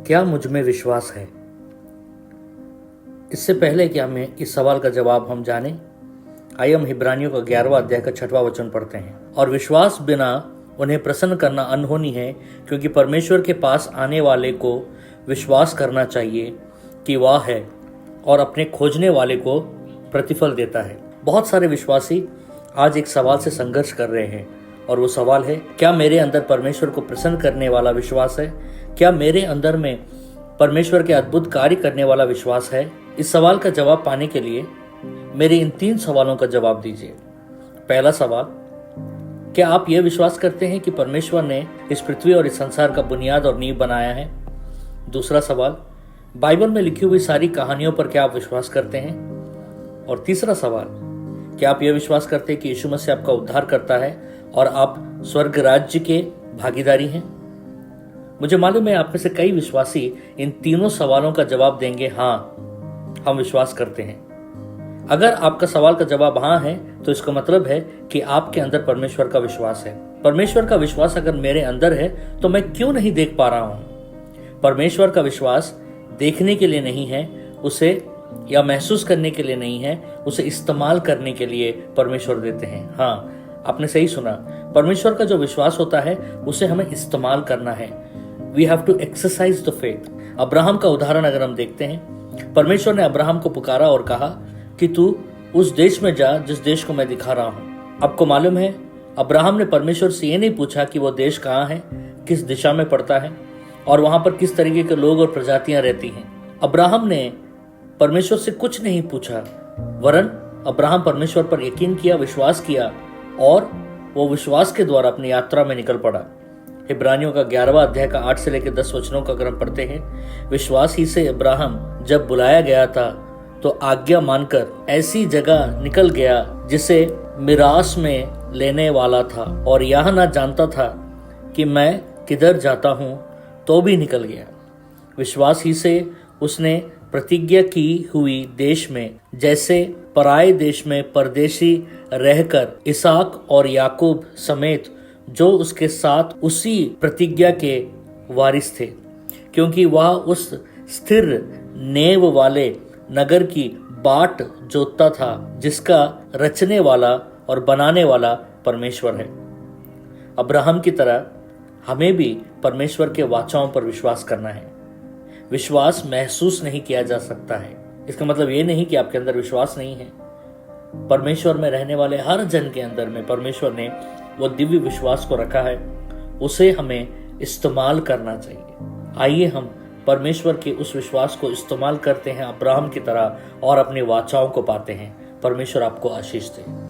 क्या मुझ में विश्वास है? इससे पहले कि हमें इस सवाल का जवाब हम जाने, आइए हम इब्रानियों का 11वां अध्याय का 6वां वचन पढ़ते हैं। और विश्वास बिना उन्हें प्रसन्न करना अनहोनी है, क्योंकि परमेश्वर के पास आने वाले को विश्वास करना चाहिए कि वह है और अपने खोजने वाले को प्रतिफल देता है। बहुत सारे विश्वासी आज एक सवाल से संघर्ष कर रहे हैं, और वो सवाल है, क्या मेरे अंदर परमेश्वर को प्रसन्न करने वाला विश्वास है? क्या मेरे अंदर में परमेश्वर के अद्भुत कार्य करने वाला विश्वास है? इस सवाल का जवाब पाने के लिए मेरे इन 3 सवालों का जवाब दीजिए। पहला सवाल, क्या आप यह विश्वास करते हैं कि परमेश्वर ने इस पृथ्वी और इस संसार का बुनियाद और नींव बनाया है? दूसरा सवाल, बाइबल में लिखी हुई सारी कहानियों पर क्या आप विश्वास करते हैं? और तीसरा सवाल, क्या आप यह विश्वास करते हैं कि यीशु मसीह आपका उद्धार करता है और आप स्वर्ग राज्य के भागीदारी हैं? मुझे मालूम है आप में से कई विश्वासी इन तीनों सवालों का जवाब देंगे, हाँ, हम विश्वास करते हैं। अगर आपका सवाल का जवाब हाँ है, तो इसका मतलब है कि आपके अंदर परमेश्वर का विश्वास है। परमेश्वर का विश्वास अगर मेरे अंदर है, तो मैं क्यों नहीं देख पा रहा हूं? परमेश्वर का विश्वास देखने के लिए नहीं है, उसे या महसूस करने के लिए नहीं है, उसे इस्तेमाल करने के लिए परमेश्वर देते हैं। हाँ, आपने सही सुना, परमेश्वर का जो विश्वास होता है उसे हमें इस्तेमाल करना है। We have to exercise the faith. Abraham का उदाहरण अगर हम देखते हैं, परमेश्वर ने अब्राहम को पुकारा और कहा कि तू उस देश में जा जिस देश को मैं दिखा रहा हूं। आपको मालूम है, अब्राहम ने परमेश्वर से ये नहीं पूछा कि वो देश कहाँ है, किस दिशा में पड़ता है और वहां पर किस तरीके के लोग और प्रजातियां रहती हैं। अब्राहम ने परमेश्वर से कुछ नहीं पूछा, वरन अब्राहम परमेश्वर पर यकीन किया, विश्वास किया और वो विश्वास के द्वारा अपनी यात्रा में निकल पड़ा। इब्रानियों का 11वां अध्याय का 8 से लेकर 10 वचनों का अगर हम पढ़ते हैं, विश्वास ही से अब्राहम जब बुलाया गया था तो आज्ञा मानकर ऐसी जगह निकल गया जिसे मिरास में लेने वाला था, और यह ना जानता था कि मैं किधर जाता हूं, तो भी निकल गया। विश्वास ही से उसने प्रतिज्ञा की हुई देश में, जैसे पराये देश में परदेशी रहकर, इसहाक और याकूब समेत जो उसके साथ उसी प्रतिज्ञा के वारिस थे, क्योंकि वह उस स्थिर नेव वाले नगर की बाट जोतता था जिसका रचने वाला और बनाने वाला परमेश्वर है। अब्राहम की तरह हमें भी परमेश्वर के वाचाओं पर विश्वास करना है। विश्वास महसूस नहीं किया जा सकता है, इसका मतलब ये नहीं कि आपके अंदर विश्वास नहीं है। परमेश्वर में रहने वाले हर जन के अंदर में परमेश्वर ने वो दिव्य विश्वास को रखा है, उसे हमें इस्तेमाल करना चाहिए। आइए हम परमेश्वर के उस विश्वास को इस्तेमाल करते हैं अब्राहम की तरह और अपनी वाचाओं को पाते हैं। परमेश्वर आपको आशीष दे।